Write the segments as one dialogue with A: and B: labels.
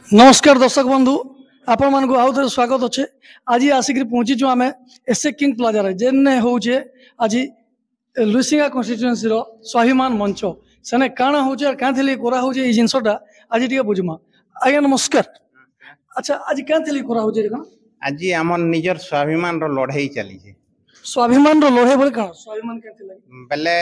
A: नमस्कार दर्शक बंधु आपण मानक आउ थे स्वागत अच्छे। आज आसिक पहुंचीचु आम एसए किंग प्लाजा जेन होचे आज लुइसिंगा कन्स्टिट्युएंसी स्वाभिमान मंच सेने काना होचे क्या थी करा होचे ये जिनसटा आज टे बुझमा। आज्ञा नमस्कार। अच्छा आज क्या थी करा होचे
B: आज आम निजर स्वाभिमान लड़ाई चली
A: स्वाभिमान लड़ाई बोले कौन स्वाभिमान क्या थी
B: बेले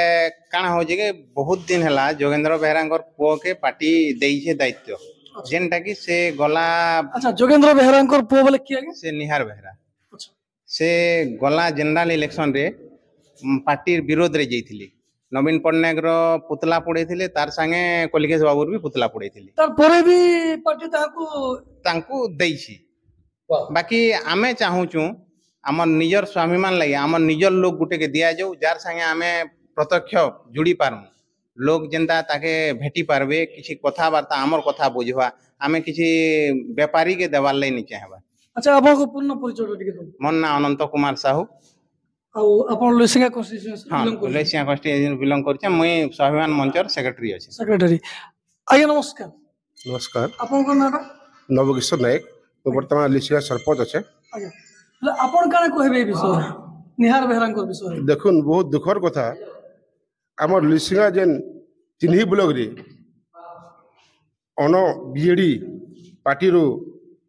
B: काना हो जे बहुत दिन है जोगेंद्र बेहरा पुओ के पार्टी देइछे दायित्व जेनटा कि से गला।
A: अच्छा जोगेंद्र बेहरा पुओ बोले किया
B: से निहार बेहरा।
A: अच्छा
B: से गला जनरल इलेक्शन रे पार्टी विरोध रे जाइथिली नवीन पट्टनायक रो पुतला पड़े तार संगे कलिकेश बाबूर भी पुतला पड़े
A: तार परे भी पार्टी
B: तांकू देइछि। बाकी आमे चाहूचू आम निजर स्वाभिमान लगे आम निजर लोग गुटे के दिया जाऊ जार संगे आमे प्रत्यक्ष जुड़ी पारमु लोग जेनता ताके भेटी पारबे किसी कथबार्ता आमर कथा बुझवा आमे किसी व्यापारी के देवार लई नहीं चाहबा।
A: अच्छा आपको पूर्ण परिचय टिके दो।
B: मोर ना अनंत कुमार साहू
A: आपण लुइसिंगा कन्स्टिट्युएंसी
B: हां लुइसिंगा कन्स्टिट्युएंसी बिलोंग करछे मुई स्वाभिमान मंचर सेक्रेटरी अछि।
A: सेक्रेटरी आज्ञा नमस्कार।
C: नमस्कार
A: आपण को नाम
C: नवकिशोर नायक तो वर्तमान लुइसिंगा सरपंच अच्छे।
A: आज्ञा आपण काना कहबे विषय निहार बेहरांकर विषय
C: देखुन बहुत दुखर कथा आमर लुइसिंगा जेन चिन्ही ब्लॉक रे अन बीजेडी पार्टी रो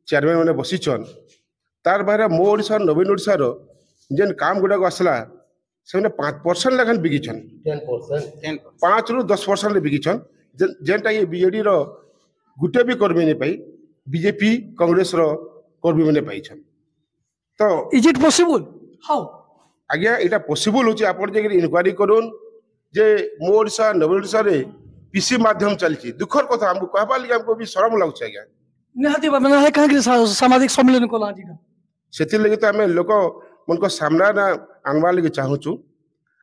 C: चेयरमैन माने बसिछन तार बारे मो ओडिसा नवीन ओडिसा रो जेन काम गुडा आसला से 5% लेखन बिगिछन 10% 5 रु 10% ले बिगिछन जेनटा ये बीजेडी रो गुटे भी कर्मी ने पाई बीजेपी कांग्रेस रो कर्मी माने पाइछन। तो
A: इज इट पॉसिबल हाउ
C: आज्ञा एटा पॉसिबल होची आपण जे इनक्वायरी करून जे मो ओडिसा नवीन ओडिसा रे पीसी माध्यम चलची दुखर कथा हमको कहबा लगे हमको भी शरम लागछ आज्ञा
A: निहाती बाबा है काहे कि सामाजिक सम्मेलन कोला आज
C: सेति लगे तो हमें लोक मन को सामना ना आनवा लगे चाहूचू।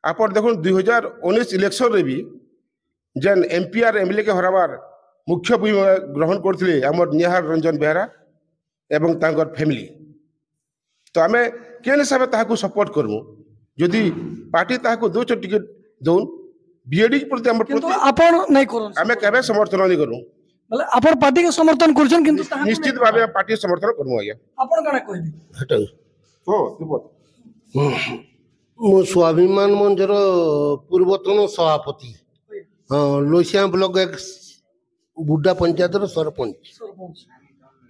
C: आपण देखुन 2019 इलेक्शन रे भी जेन एमपी आर एमएलए के हराबार मुख्य भूमिका ग्रहण करथिले हमर निहार रंजन बेहरा एवं तांकर फैमिली तो आमे केन हिसाब ताहाको सपोर्ट करमु जदि पार्टी ताहाको दो टिकट दोन बीजेडी प्रति हमर
A: किंतु आपण नहीं करू
C: आमे केबे समर्थन नहीं करू
A: मतलब आपण पार्टी के समर्थन करछन किंतु
C: निश्चित भाबे पार्टी समर्थन करमु आज्ञा।
A: आपण काना कहबी
C: हटो हो तिबत
D: मो स्वाभिमान मंचर पूर्वतन सभापति हाँ लुइसिंगा ब्लॉक एक बुड्डा पंचायत सरपंच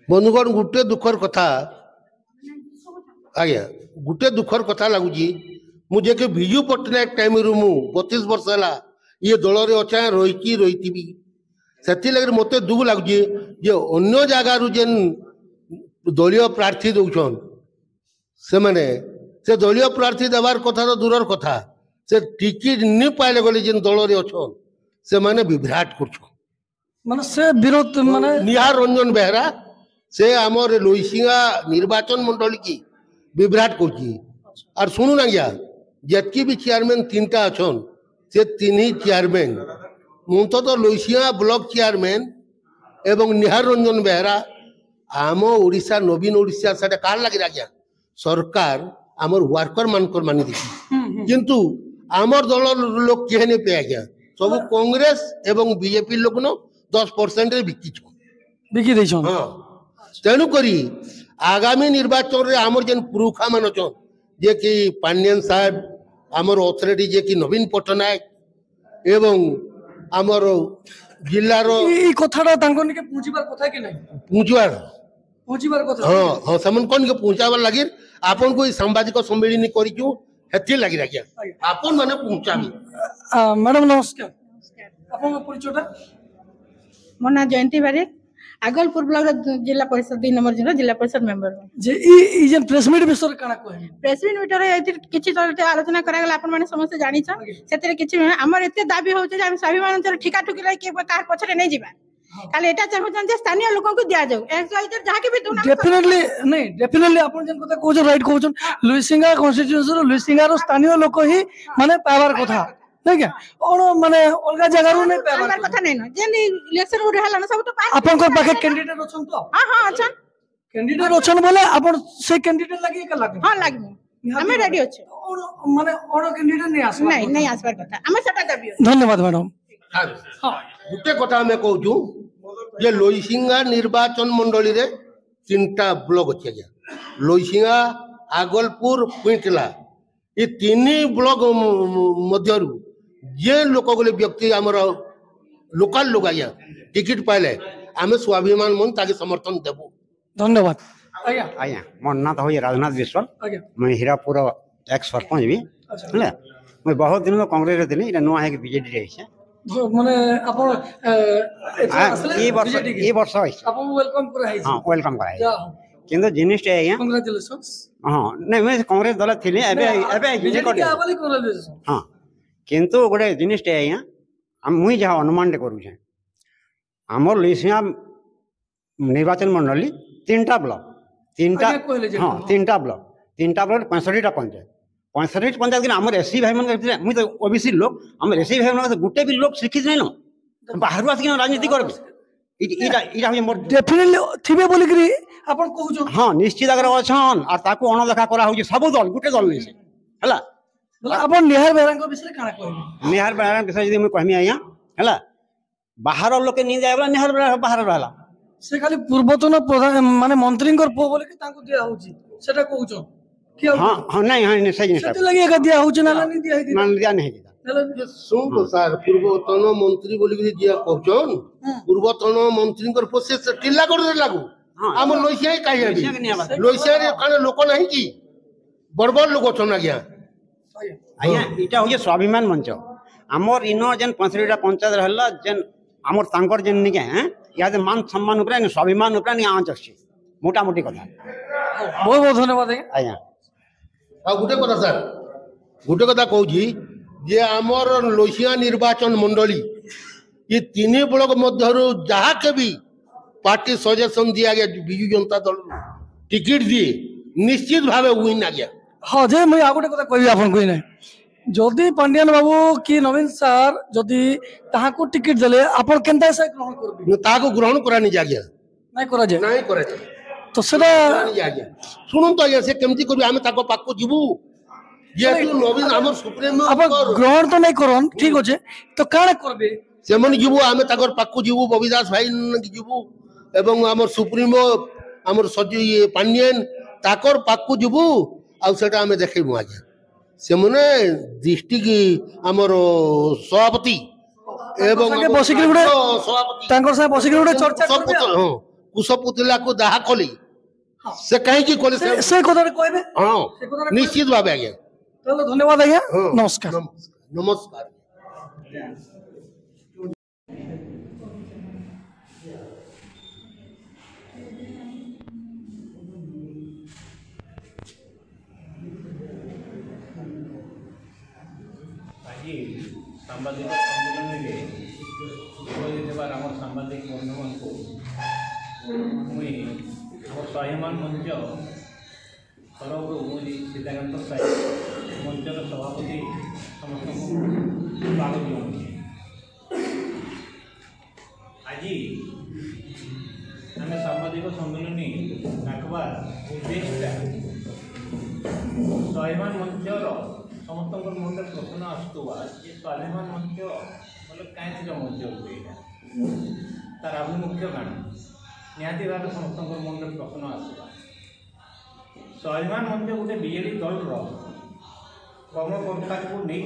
D: बंधुगण गुटे दुखर कथा आज्ञा गुटे दुखर कथा लगुची मुझे कि विजु पट्टनायक टाइम रु मु 32 वर्ष है ये दल रे अच्छा रही से लगे मत दुख लगुची जे अन्य जगार जेन दलीय प्रार्थी दौन से माने से दलीय प्रार्थी देवार कथा तो दूर कथा से टिकट नहीं पाइले गले जेन दल रे अच्छा से माने विभ्राट कर
A: माने से विरोध माने
D: निहार रंजन बेहरा से आमर लुइसिंगा निर्वाचन मंडली की विभ्राट कर शुणुन आज्ञा जतकी भी चेयरमैन 3टा अच्छन से 3 ही चेयरमैन मुंत तो लुइसिंगा ब्लॉक चेयरमैन एवं निहार रंजन बेहरा आम ओडिशा नवीन ओडिशा से कार लगे आज्ञा सरकार आमर वर्कर मानकर मानि देखी किंतु आमर दल लोक किए नहीं पे आज्ञा सब कांग्रेस एवं बीजेपी लोक न 10% रे बिकी
A: देछन।
D: हाँ तेणु करी आगामी निर्वाचन रे आमर जेन पुरुखा मान छन जे कि पांड्यन साहब आमर अथॉरिटी जे कि नवीन पट्टनायक एवं आमर जिल्लार
A: ई कथाटा तांको निके पूछिबार कथा कि नहीं पूछिबार कथा
D: हां हां समन कोन के पहुंचाबार लागि आपन को सामाजिक सम्मेलन करिछु हेति लागि राखिया आपन माने पहुंचाबी।
A: मैडम नमस्कार आपन परिचयटा
E: मोर ना जयंती बारिक आगलपुर ब्लॉक जिला परिषद 2 नंबर जिला परिषद मेंबर
A: जे ई जे प्रेस मीट विषय काना कहबी
E: प्रेस मीट रे किछि तरह आलोचना करा गेल आपन माने समस्त जानि छ सेतरे किछि हमर एते दाबी होचे जे हम स्वाभिमान चर ठिका ठुकी लै के कार पछरे नै जिबा खाली एटा चाहू जे स्थानीय लोगन को दिया जाऊ एक्सवाइजर जहा के भी दोना
A: डेफिनेटली आपन जन कथा कोज राइट कहउछन लुइसिंगा कन्स्टिट्युएंसी रो लुइसिंगा रो स्थानीय लोक ही माने पावर कथा नहीं क्या और माने अलगा जगह रो नहीं पावर
E: कथा नै न जे इलेक्शन उडे हला न सब तो
A: आपन को पाखे कैंडिडेट अछन तो
E: हां हां अछन
A: कैंडिडेट अछन बोले आपन से कैंडिडेट लागि के लागि
E: हां लागि हमें रेडी अछि
A: और माने और कैंडिडेट नहीं आस
E: नहीं आसबार कथा हमें सेटा दाबी
A: धन्यवाद मैडम।
D: हां गुटे कथा में कहू जे लोईसिंगा निर्वाचन मंडली रे 3टा ब्लॉक अच्छे आज्ञा लोईसिंगा आगलपुर पुईटला ये 3 ब्लॉक मध्यरु जे लोक गोले व्यक्ति आमर लोकल लोक आज्ञा टिकट पाइले आमे स्वाभिमान मन ताके समर्थन देबो।
A: धन्यवाद आज्ञा।
F: आज्ञा मोर ना तो होय राजनाथ विश्वाल
A: आज्ञा
F: मैं हीरापुर एक्स सरपंच भी है मैं बहुत दिन में कांग्रेस रे थिनी इटा नुआ है कि बीजेडी रे है
A: माने आपण
F: ये वर्ष
A: आपण वेलकम करा है।
F: हां वेलकम करा
A: जा
F: है किंतु जिनिस आज्ञा
A: कांग्रेचुलेशंस।
F: हां नहीं मैं कांग्रेस दल थिली एबे
A: बीजेडी के आबले कांग्रेचुलेशन।
F: हां किंतु गोटे जिनिस आज्ञा मुई जहाँ अनुमान करू छे आमर लिसिया निर्वाचन मंडली 3टा ब्लॉक 3टा हाँ 3टा ब्लॉक 65टा पंचायत 65 पंचायत कि आमर एससी भाई मन मुई तो ओबीसी लोग आमर एससी भाई मन गुटे भी लोग शिक्षित नहीं न बाहर आसिक राजनीति करबे इटा हम मोर
A: डेफिनेटली थिबे बोली करी आपण कहू छ।
F: हां निश्चित अगर अछन और ताको अणदेखा करा होची सब दल गुटे दल नहीं से हला
A: आपण निहार बेरांग विषय काना कहबे।
F: निहार बेरांग विषय यदि मैं कहमी आया हला बाहर लोके नहीं जायबला निहार बेरांग बाहर रहला
A: से खाली पूर्वतन प्रधान माने मंत्री पो बोले कि तांको दिया होची सेटा कहू छ कि
F: हां हां नहीं हां सही नहीं
A: सेते लगे का दिया होची ना नहीं दिया है
F: ना दिया नहीं
D: ये सुन तो सर पूर्वतन मंत्री बोली कि जिया कहछन पूर्वतन मंत्री कर प्रोसेस टिल्ला कर लागू हम लोइसिया काहे आबी लोइसिया रे काने लोक नहीं की बड़बड़ लोक छन आज्ञा
F: आज्ञा इटा हो स्वाभिमान मंच आमर इन जेन 65टा पंचायत रहला जेन आमर तांकर जेन निके हैं या जे मान सम्मान ऊपर स्वाभिमान ऊपर नि आंच अछि मोटा मोटी कथा।
A: बहुत बहुत धन्यवाद
F: आज्ञा।
D: आ गुटे कथा सर गुटे कथा कहू छी जे आमर लोहिया निर्वाचन मंडली ये 3 ब्लॉक मध्यरु जहा के भी पार्टी सजेशन दिया गया बिजू जनता दल टिकट दिए निश्चित भावे विन आ गया।
A: हाँ जे मैं आगोटे कथा कहबी आपन कोई नै जदि पांडियान बाबू की नवीन सर जदि ताहाको टिकट देले आपन केनता से ग्रहण करबी
D: ताको ग्रहण करानी जा गया
A: नहीं करा जे
D: नहीं करे
A: तो सेटा
D: जा गया सुनन तो आज्ञा से केमती करबी आमे ताको पाको जिबू जे तू नवीन हमर सुप्रीम
A: आपन ग्रहण तो नहीं करन ठीक होचे तो काना करबे
D: सेमन जिबू आमे ताकर पाको जिबू बबिदास भाई जिबू एवं हमर सुप्रीमो हमर सजी पांडियन ताकर पाको जिबू आ सेटा आमे देखैबू आज्ञा सेमने डिस्ट्रिक्ट हमर सभापति एवं
A: बसिकरी गुडे
D: सभापति
A: तांकर से बसिकरी गुडे चर्चा करबे
D: हां कुशपुतला को दाहा कली से कहीं की कली
A: से कथा कहबे
D: हां निश्चित भावे आज्ञा।
A: चलो धन्यवाद आज्ञा नमस्कार
D: नमस्कार।
G: सांबादिक सम्मेलन में जोगदेवार आम सांबादिक बंधु मान को मुई आम स्वाभिमान मंच तरफ मुझे सीताकांत साई मंचर सभापति समस्त स्वागत जनाऊँ। आज आम सांबादिक सम्मेलन डाकबार उद्देश्य स्वाभिमान मंचर समस्त मन प्रश्न आसुवा ये स्वाभिमान मंच मतलब कहीं मंच हुए तार आभिमुख्य काण निहाती भाव समस्त मन प्रश्न आसुवा स्वाभिमान मंच गोटे बीजेडी दल कर्मकर्ता को नहीं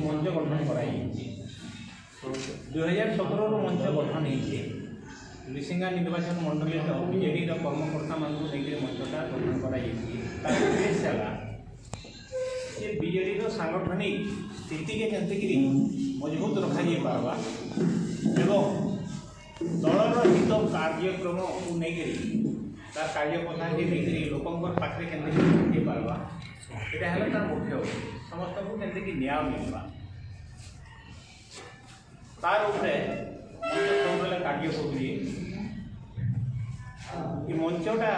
G: मंच गठन कर 2017 मंच गठन हो लिसिंगा निर्वाचन मंडली बीजेडी कर्मकर्ता मान मंचटा गठन कर ये बीजेडी सांगठनिक स्थिति के केमती मजबूत रखा पारबा एवं दलर हित कार्यक्रम को लेकर तार कार्यपथा के लेकर लोक पाखे के पारबा यहाँ है तार मुख्य समस्त को केमती न्याय मिलवा तार उपरे सब कार्य करुए मंचटा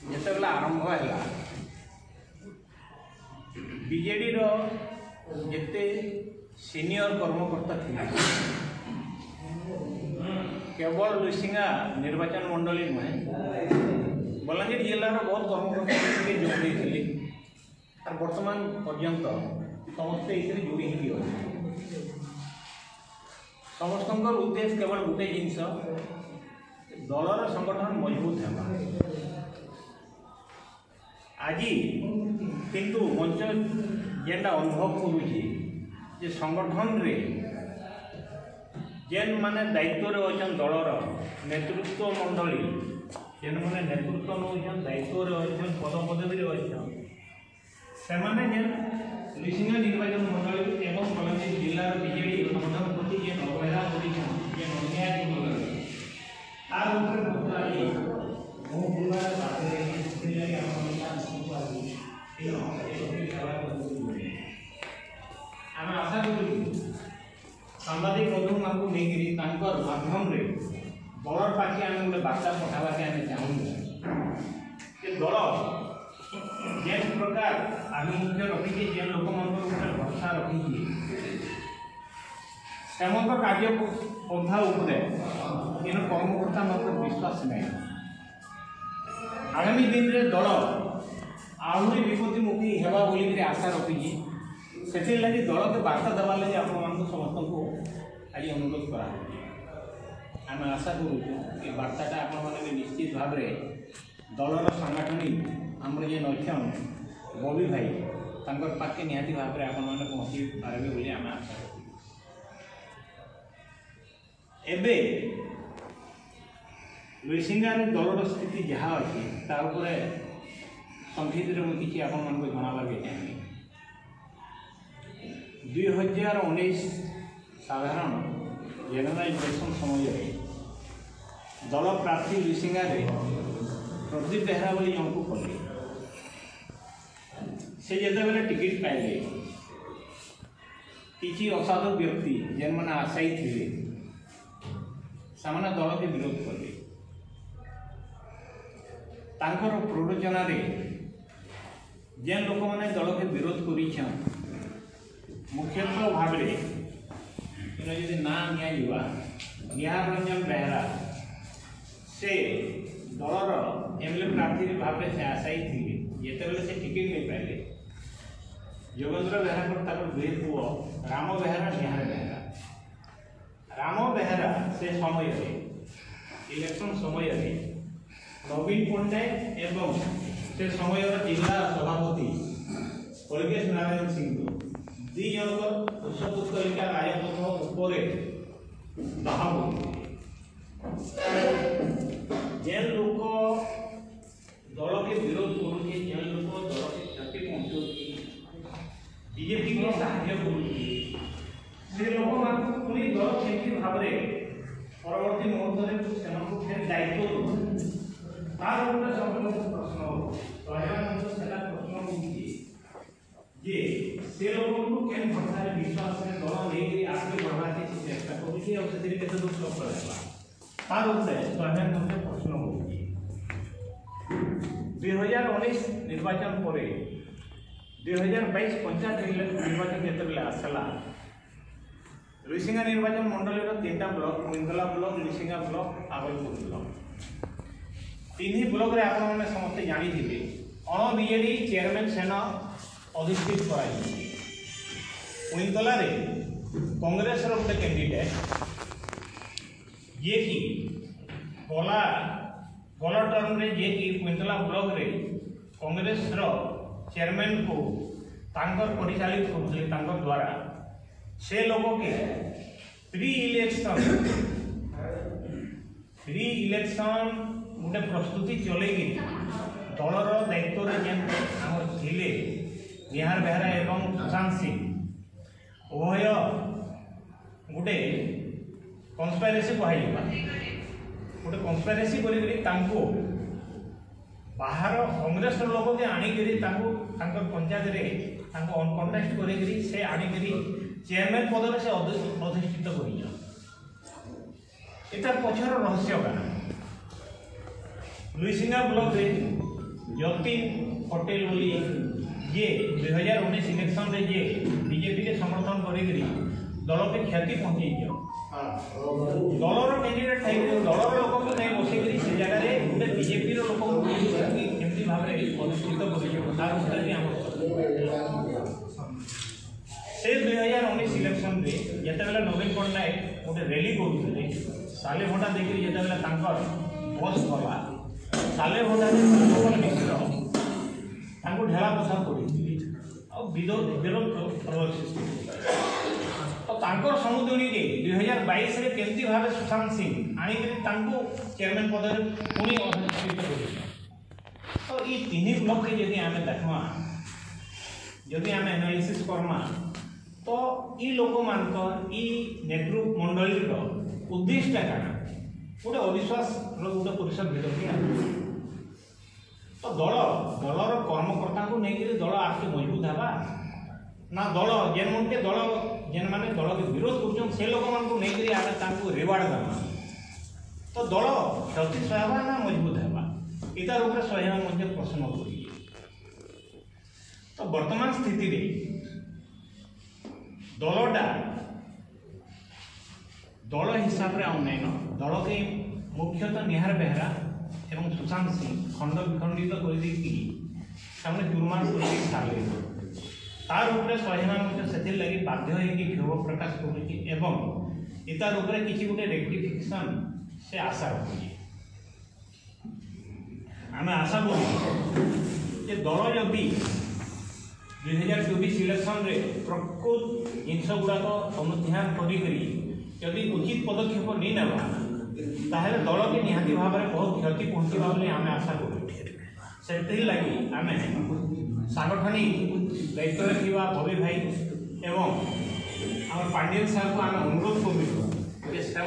G: जिते आरंभ है बीजेडी जिते सीनियर कर्मकर्ता थे केवल लुसिंगा निर्वाचन मंडली नुहे बलांगीर जिलार बहुत कर्मकर्ता जोड़ी और बर्तमान पर्यंत समस्ते ये जोड़ी ही समस्तଙ୍କର उद्देश्य केवल गोटे जिनस दलर संगठन मजबूत है। आज किंतु मंच जेनटा अनुभव करुँची जे संगठन रे जेन माने दायित्व रे अछन दलर नेतृत्व मंडली जेन माने नेतृत्व नौछन दायित्व रे अछन पद पदवी रे अछन से माने जेन लिसिंगा निर्वाचन मंडली एवं कलाहांडी जिल्लार बीजेडी संगठन प्रति जे अवहेला करिछन जे अन्याय करिछन तार ऊपर बताई मो पूरा बाते जिल्ला आम आशा करूँ सांबादिक बंधु मानू नहीं माध्यम रे दलर पाखे आम गोटे बार्ता पठावाके आम चाहूँ दल जेन प्रकार आभिमुख्य रखी जेन लोक गोटे भरसा रखी सेमत कार्य पंथा उपरे इन कर्मकर्ता मतलब विश्वास नहीं। आगामी दिन रे दल आहरी विपत्तिमुखी हेबा बोली आशा रखी से लगी दल के बार्ता देवार लगे आप समस्त को आज अनुरोध करा आम आशा करूँ ये बार्ताटा आप निश्चित भाव दलर सांगठनिक आमर जे नौछन बबी भाई तंकर पाखे निहाती भाव में आपण मैंने पहुँची पारे बोली आम आशा करूँ। एबे लुइसिंगार दलर स्थिति जहाँ अच्छी तापर संक्षिप्त में किसी आपण जनावाके चाहिए 2019 साधारण जनरल इलेक्शन समय दल प्रार्थी लुइसिंगार प्रदीप बेहरा बोली जन कले से जिते टिकेट पाइले किसी असाधु व्यक्ति जेन मैंने आशायी थे से दल के विरोध कले तांकर प्ररोचना जेन लोक मैंने दल के विरोध कर मुख्यतः भाव जी ना निया निहार रंजन बेहरा से दलर एमएलए प्रार्थी भाव से आशायी थे जिते से टिकेट नहीं पाइले योगेंद्र बेहरा दुई पुओ राम बेहरा निहार बेहरा राम बेहरा से समय इलेक्शन समय नवीन पट्टनायक एवं से समय जिला सभापति कलकेश नारायण सिंह दी जनकर पुष्पपुष्करिका राजपथ उपर जेन लोक दल के विरोध करुचे जेन लोक दल के क्षति पहुँचाऊँगी बीजेपी को साहाय्य करुँगी से लोक पुणी दल केमती भाव परवर्ती मुहूर्त से दायित्व तार गोटे सब प्रश्न प्रश्न जे से लोक के भरसा विश्वास में दल नहीं आगे बढ़वा चेष्टा कर दोष करवा तार उत्तर प्रश्न हो 2019 निर्वाचन पर 2022 पंचायत निर्वाचन जिते आसला लुइसिंगा निर्वाचन मंडल 3टा ब्लॉक कुइंतला block Luisinga block Agalpur block 3 block रे आपण माने समस्त जानी थिबे अण बीजेडी चेयरमैन सेना अधिष्ठित कराई कुइंतला रे कांग्रेस रो गोटे कैंडिडेट ये कि गला टर्म रे जे कि कुइंतला ब्लॉक रे कांग्रेस रो चेयरमैन को तांकर परिचालित करथले तांकर द्वारा से लोगों के प्री इलेक्शन गोटे प्रस्तुति चलेगी दलर दायित्व जेन थे निहार बेहरा एवं सुशांत सिंह उभय गोटे कन्स्पायरेसी कहवा गोटे कन्स्पायरेसी कर बाहर कांग्रेस लोक के आणिकी पंचायत अनकंटेस्ट कर आणिकी चेयरमैन पद से अधिष्ठित कर पछर रहस्य गाना लुइसिंगा ब्लॉक रे जतिन पटेल बोली ये 2019 इलेक्शन रे जे बीजेपी के समर्थन करी दल के क्षति पहुंची दलर कैंडिडेट थी दलर लोक को नहीं बसैकरी से जगह गोटे बीजेपी लोक केमती भाव अधिष्ठित से 2019 इलेक्शन रे जिते नवीन पट्टनायक गोटे रैली करुले साले भंडा देखिए जितेबाला बस गला साले भंडा मिश्र ढेला पोछा कर विरोध प्रबल सृष्टि तो समुद्री 2022 केमती भाव सुशांत सिंह आणिक चेयरमैन पद पुणी अधिष्ठित कर तो ये तीन ब्लॉक के जदि आम देखमा जदि आम एनालिसिस करमा तो ये लोक मान नेतृ मंडल उद्देश्य क्या गोटे अविश्वास गोटे परिषद भीतर तो दलर कर्मकर्ता को लेकिन दल आगे मजबूत है ना दल जेन मन के दल जेन माने दल के विरोध कर से लोक मान नहीं आगे रिवार्ड देवा तो दल क्षति सहबा ना मजबूत है इतार ऊपर सहयोग प्रश्न कर तो वर्तमान स्थिति दलटा दल हिसाब से आम नहीं दल के मुख्यतः निहार बेहरा एवं सुशांत सिंह खंड विखंडित कर जुर्मान कर तार उपरे स्वाभिमान से लगी बाध्य होगी क्षोभ प्रकाश कर इतार उपरे किसी गोटे रेक्टिफिकेशन से आशा रखुचे आम आशा करूँ दल जदि 2024 इलेक्शन रे प्रकृत जिनस गुड़ाक अनुध्यान करी उचित पदक्षेप नहीं नेबा ताहले दल के निहाती भाव में बहुत क्षति पहुँचवा आम आशा करूँ से लगी आम सांगठनिक दायित्व थी बबी भाई एवं आम पांडियन साहब को आम अनुरोध करूँ से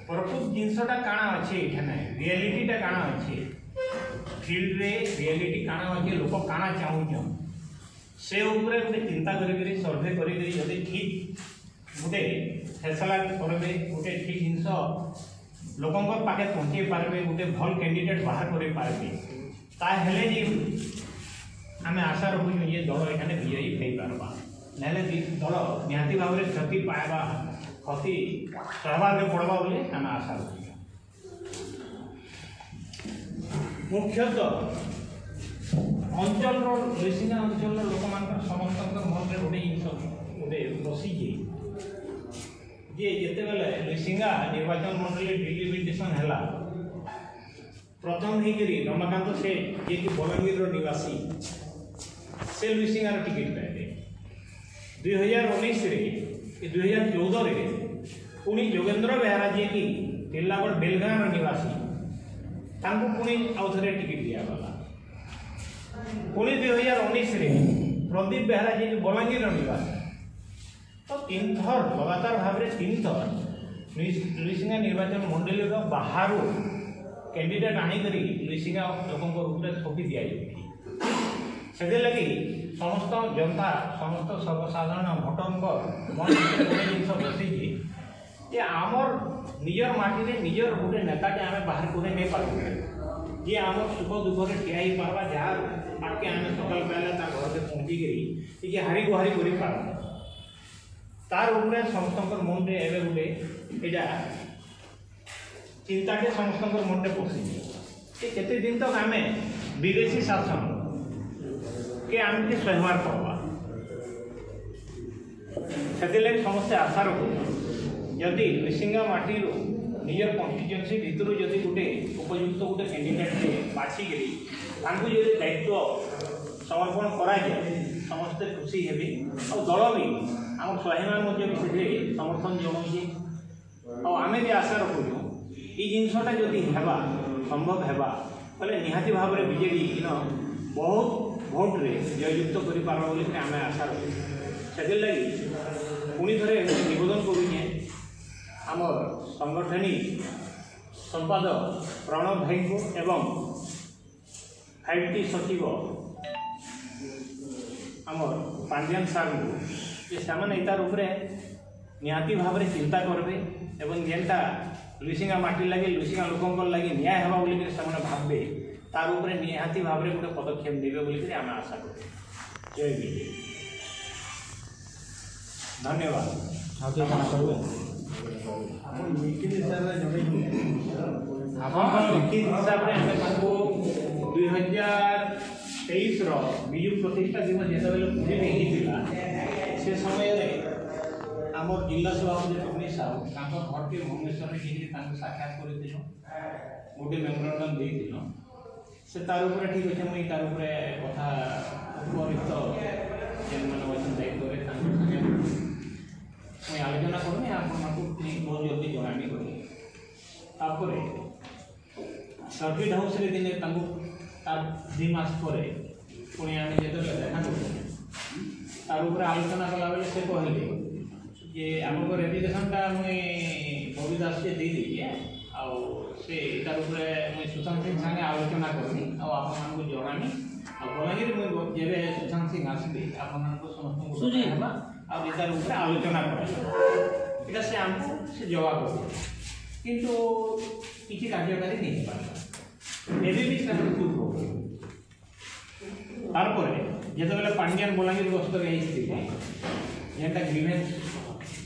G: प्रकृत जिनसटा काଣା अच्छे रियलिटीटा काଣା अच्छे फील्ड रे रियलिटी काଣା अच्छे लोक काଣା चाहून से उपरे गोटे चिंता करी सर्भे करी जदि ठीक गोटे फैसला करेंगे गोटे ठीक जिनस लोकों पाखे पहुँचे पारे गोटे भल कैंडिडेट बाहर कर पारे ताहले आम आशा रखुँ ये दल एखाने विजयी हो पार्बा ना दल निहाती भाव में क्षति पाइबा क्षति सहबार पड़वा बोले आम आशा रखुँ मुख्यतः अंचल लुइसिंगा अंचल लोक मान समस्त मन में गोटे जिन गोटे बसी जे जिते बेले लुइसिंगा निर्वाचन मंडली डिलिमिटेशन है प्रथम होकर रमाकांत से ये कि बलांगीर निवासी से लुइसिंगार टिकेट पाइबे 2019 2014 पुणी जोगेंद्र बेहरा जी कि तिल्लागढ़ बेलगांव निवासी पुणी आउ थे टिकेट दिगला पुणी 2019 प्रदीप बेहरा जी बलांगीर निवासी तो 3 थर लगातार भाव में 3 थर लुइसिंगा निर्वाचन मंडली बाहर कैंडिडेट आनिक लुइसिंगा लोक रूप में थोपी दि लगी समस्त जनता समस्त सर्वसाधारण भोटर मन जिन बसी आमर निजर माटी निजर गोटे नेताटे आम बाहर को नहीं पार्बे जी आम सुख दुख में ठिया पार्बा जहाँ आगे आम सकाल पाइला घर से पहुँचिकी हारी गुहारी कर पार्बा तार उपरे समस्त मन में एवं गोटे यहाँ चिंताटे समस्त मन में पशि केते दिन तक आम विदेशी शासन के आम सहबार पड़वा से समस्ते आशा रखु जदि लुइसिंगा माटी निजर कन्स्टिट्युएंसी भितर जदि गोटे उपयुक्त गोटे कैंडिडेट बाछिकी जदि दायित्व समर्पण कराए समस्ते खुशी हेबे और दल भी आम स्वाभिमान भी समर्थन जनाऊे आम भी आशा रखुँ ये जिनसटा जदि हेबा संभव हेबा बोले निहाती भाव में बीजेडी बहुत भोट रे जययुक्त कर पार्बा बोली आम आशा रखुँ से लगी पुणी थे निवेदन करुचे आम संगठनिक संपादक प्रणव भाई को एवं 5T सचिव आम पांडियन साहब को से तार उपरे निहाती भाव में चिंता करबे एवं जेनटा लुइसिंगा माटी लगे लुइसिंगा लोक लगे न्याय हेबा बोली से भावे तार उपरे निहाती भाव में गोटे पदक्षेप देवे बोली आम आशा करूँ। जय विजय धन्यवाद। लिखित हिसाब से 2023 विजु प्रतिष्ठा दिवस जिते पुरी नहीं से समय आमर जिला सभापति टोनी साहू घर के भुवनेश्वर में साक्षात कर गोटे मेमोरांडम देदिल से तार उपरे ठीक अच्छे मुई तार उपरे कथा उपरित जेन मान अच्छे दायित्व मुई आलोचना करूनी आपको बहुत जल्दी जनानी कर सर्किट हाउस रे दिने तार 2 मास पर पुणी आम जो देखा तार उपरे आलोचना कला बेले से कहले जे आम रेपुटेशनटा मुई बबी दास से दे दीजिए से तार उपरे मुई सुशांत सिंह संगे आलोचना करनी आपको जनानी बलांगीर मुझे जब सुशांत सिंह आसबे आपको समस्त तार उपरे आलोचना कर से आमको से जवाब कर किंतु किसी कार्यकारी नहीं पार्ला एवं भी तारपर जो बेले पांड्यान बलांगीर गस्त जेनटा ग्रीवेंस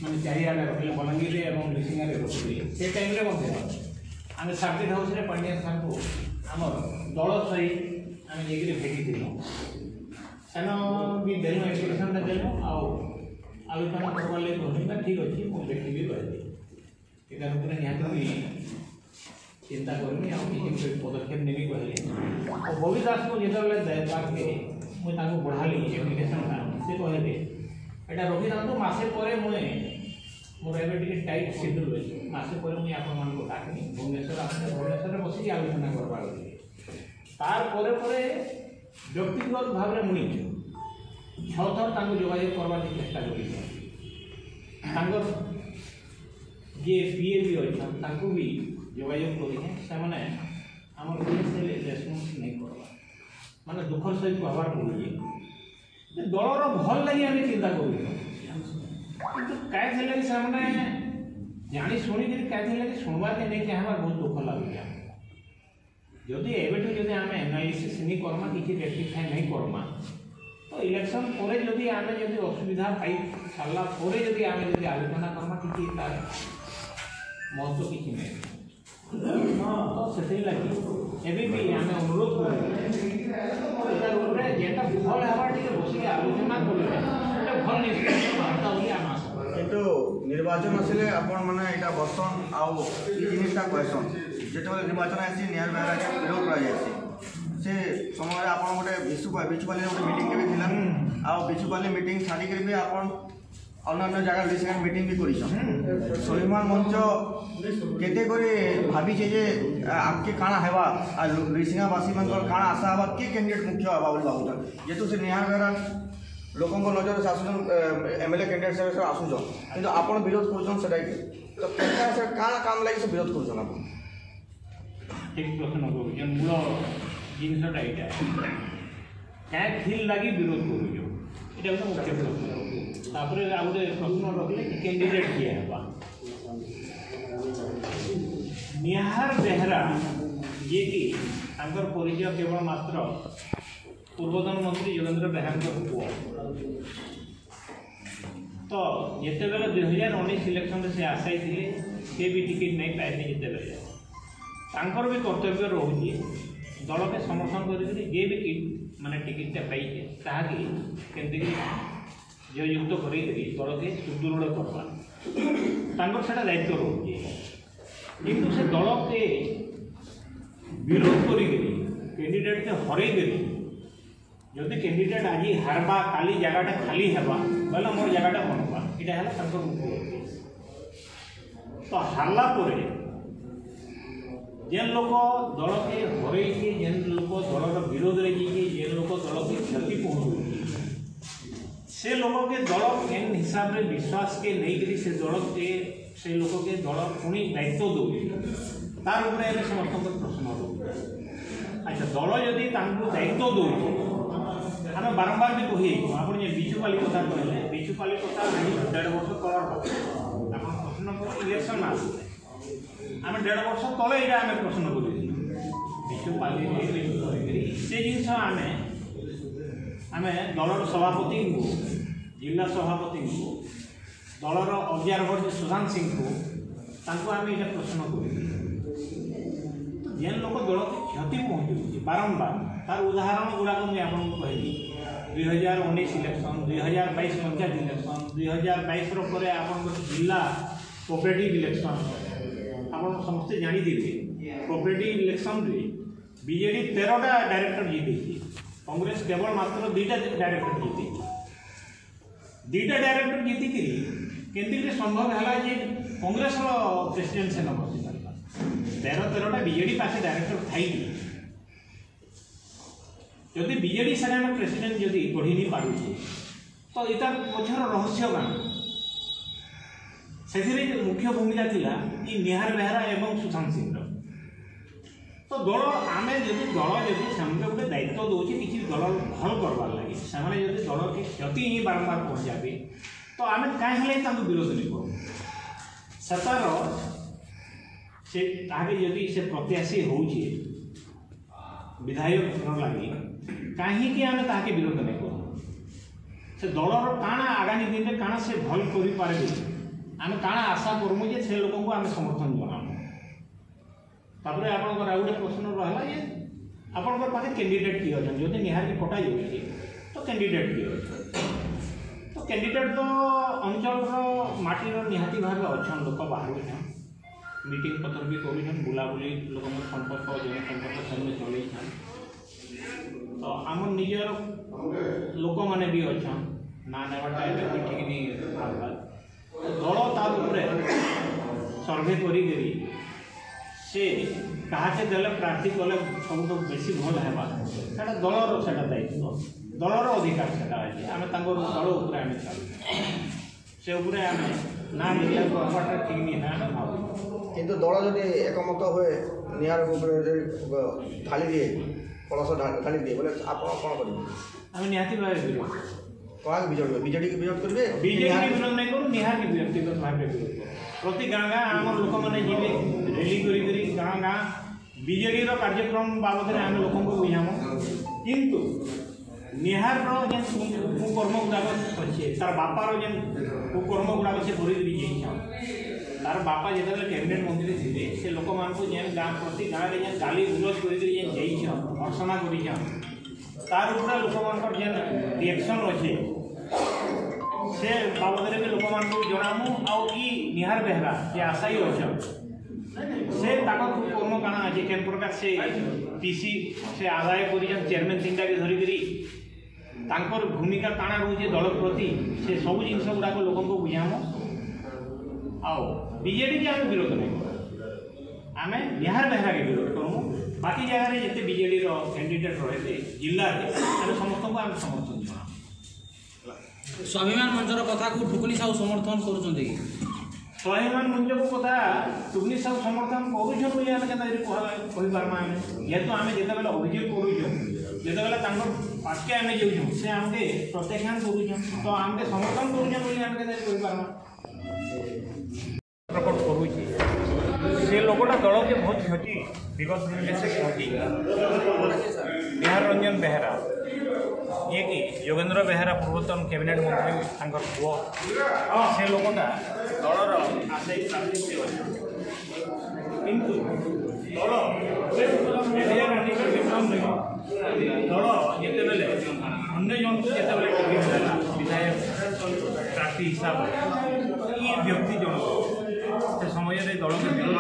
G: मैं चारिआडे रखिले बलांगीर और लिसिंगारे रखिले से टाइम आम सर्किट हाउस रे पांड्यान सार को आम दल सहित आम जाकर भेटी सेन भी देलु एप्लिकेशन देलु आलोचना करवार लगे कहूँ ठीक अच्छे मुझे देखी कहली यार निहती चिंता करनी किसी पदक्षेप नेबी कहले बबी दास को जो पार्के मुझे बढ़ाली एप्लिकेशन से कहले यहाँ रखी था मसे पर मुझे मोर एवं टाइट शेड्यूल अच्छे मसे पर मुझे आपको डाकनी भुवनेश्वर बस आलोचना करवार तार व्यक्तिगत भाव में मुझे 6 थर जोगाजोग करवार चेष्टा कर जे पीए भी अच्छा भी जोगाजोग करें आम रेस्पन्स नहीं करवा माने दुखर सहित कहबार पड़े दलर भल लगे आम चिंता कर कहीं जानी शुणी कहीं शुणवा के नहीं चाहबार बहुत दुख लगे जदि एवं आम एनालिसिस नहीं करमा किसी रेक्टिफाई नहीं करमा तो इलेक्शन पर जदि आम जब असुविधा पाई सारा जदि आम जब आलोचना करमा किसी तार महत्व किसी नहीं तो से लगे एवं भी आम अनुरोध कर जेटा भल हमारे बस आलोचना करें भल निष्पत्ति बार्ता बोली आम आशा
H: किंतु निर्वाचन आसिले आपण माने एटा बसन आउ जिनिसटा कहसन जेतबे निर्वाचन आसी नियर बेरा विरोध करा जायसी से समय आपण गोटे बिचुपाली गोटे मीटिंग के भी थिला आ बिचुपाली मीटिंग छाड़ी के भी आपण अन्य जगह लिसिंग मीटिंग भी करिसन स्वाभिमान मंच केते करे भाबी जे आपके काना हेबा आ लिसिंगावासी मनकर काना आशा हेबा के कैंडिडेट मुख्य हेबा बोली बाबू जेतु से नियर बेरा लोक नजर आसुन एमएलए कैंडिडेट सब आसुन किंतु आपण विरोध करछन सेटा तो केनका काना काम लागि से विरोध करछन आपण
G: ठीक प्रश्न करूँ मूल जिनसटा यहाँ क्या फिल लगी विरोध करूँ ये गोटे मुख्य प्रश्न तापर आ गए प्रश्न रखिले कि कैंडिडेट किए है निहार बेहरा ये कि परिचय केवल मात्र पूर्वतन मंत्री योगेंद्र बेहरा पुआ तो जिते बेले 2019 इलेक्शन से आशाई थे सी भी टिकट नहीं पाए जिते बेले तांकर भी कर्तव्य रोचे दल के समर्थन कर जे भी माने टिकटा पाइए ताकि केमती जयुक्त कर दल के सुदृढ़ करवा से दायित्व रोचे किंतु से दल के विरोध कर कैंडिडेट के हरई जदि कैंडिडेट आज हारबा काली जगटा खाली हेबा बोले मोर जगटा बनवा यहाँ है मुख्य तो हारला जेन लोक दल के हरई जेन लोक दलर विरोध में जेन लोक दल के क्षति पहुँचे से लोक के दल केन हिसाब से विश्वास के नहीं से दल के से लोक के दल पुणी दायित्व दौर तार उपरे समस्त प्रश्न अच्छा दल जदि दायित्व दौर आम बारंबार भी कही आप बिचुपाली कथा कहले बिचुपाली कथा 1.5 वर्ष तल आप प्रश्न कर इलेक्शन आसते आम 1.5 वर्ष तले ये आम प्रश्न कर बिचुपाली से जिन आम आम दलर सभापति को जिला सभापति को दलर ऑब्जर्वर सुशांत सिंह को आम ये प्रश्न कर जेन लोक दल के क्षति पहुँचुची बारंबार तार उदाहरण गुड़ाक मुझे आपको कहली 2019 इलेक्शन 2022 पंचायत इलेक्शन 2022 पर आप जिला कोऑपरेटिव इलेक्शन आप समस्ते जानी कोऑपरेटिव इलेक्शन रे बीजेडी 13टा डायरेक्टर जीती कांग्रेस केवल मात्र 2टा डायरेक्टर जीती 2टा डायरेक्टर जीतिक केंद्र संभव है जे कांग्रेस प्रेसिडेंट से न बसी पार 13टा बीजेडी पास डायरेक्टर थी जदि बीजेडी सेना प्रेसिडेंट जदि गढ़ी नहीं पारे तो इतार पछर रहस्य कण से मुख्य भूमिका थिला कि निहार बेहरा एवं सुशांत सिंह तो दल आम जदि दल जदि से गोटे दायित्व दूसरी किसी दल भल करवार लगे से दल की क्षति ही बारंबार पहुँचाबे तो आम कहीं विरोध नहीं करूँ सतार से आगे जदि से प्रत्याशी हो विधायक लगे कहीं आम ताके विरोध नहीं करूँ से दलर काଣା आगामी दिन में काଣା से भल कर आम काଣା आशा करूँ जे से लोक आम समर्थन जनाऊँ तापर आप गोटे प्रश्न रहा ये आपंकर पाखे कैंडिडेट किए अच्छा जो निहार की कटा जाए तो कैंडिडेट किए अच्छा तो कैंडिडेट तो अंचल माटीर निहाती भाव अच्छा लोक बाहर मीटिंग पत्र भी कर बुलाबुली लोक संपर्क जनसंपर्क सब चल तो आम निजर लोक मैंने भी अच्छा ना नेवाटा ठीक नहीं दल तार सर्भे करी से कहाके देले प्रार्थी कले सब बेसी भल है दलर से दायित्व दलर अधिकार से आम दल उपर आम चलू से आम ना निजा करवाटा ठीक नहीं है आम भाव
H: किंतु दल जदि एकमत हुए निहार ढाली दिए कलश ढाली दिए बोले आप कौन करेंगे
G: आम निहाती भाव विरोध
H: क्या विरोध बीजेडी की विरोध करेंगे
G: बीजेडी की विरोध नहीं करूँ निहार की व्यक्तिगत भाव विरोध प्रति गाँ गाँ आम लोक मैंने जी रैली करी गाँ गाँ बीजेडी कार्यक्रम बाबद आम लोक बुझाम किंतु निहार जेन कुकर्म गुड़ाक अच्छे तार बापार जेन कुकर्म गुड़ाक से कर तार बापा जो कैबिनेट मंत्री थे से लोक मानक जेन गाँ प्रति गाँव में जेन गाली गुलज कर भर्सना कर तार उपरे लोक मान जेन रिएक्शन अच्छे से बाबद भी लोक मान जनामु आउ निहार बेहरा जे आशायी अच्छा से कर्म काना अच्छे केन प्रकार से पीसी से आदाय कर चेयरमैन 3टा के धरिकी तांकर भूमिका काना रोचे दल प्रति से सब जिनस गुड़ाक लोक बुझाम आउ बीजेडी की आम विरोध नहीं आम निहार बेहरा के विरोध करूँ बाकी जगह जिते बीजेडी कैंडिडेट रहे जिले में समस्त को आम समर्थन जनाऊँ
I: स्वाभिमान मंचर कथा को टुकुनी साहू समर्थन कर
G: स्वाभिमान मंच को कथा टुकुनी साहू समर्थन करें जेहेतु आम जिते अभियोग कर पाके आम जाऊँ से आमके प्रत्याख्यान कर तो आमके समर्थन करें प्रकट करुचे से लोकटा दल के बहुत क्षति विगत दिन से क्षति निहार रंजन बेहरा ये कि योगेंद्र बेहरा पूर्वतन कैबिनेट मंत्री पुओ से लोकटा दलर आशायी प्रार्थी किंतु दल दल जिते अन्य जन को जिते टिकेट देला विधायक प्रार्थी हिसाब से ये व्यक्ति जन से समय दल के विरोध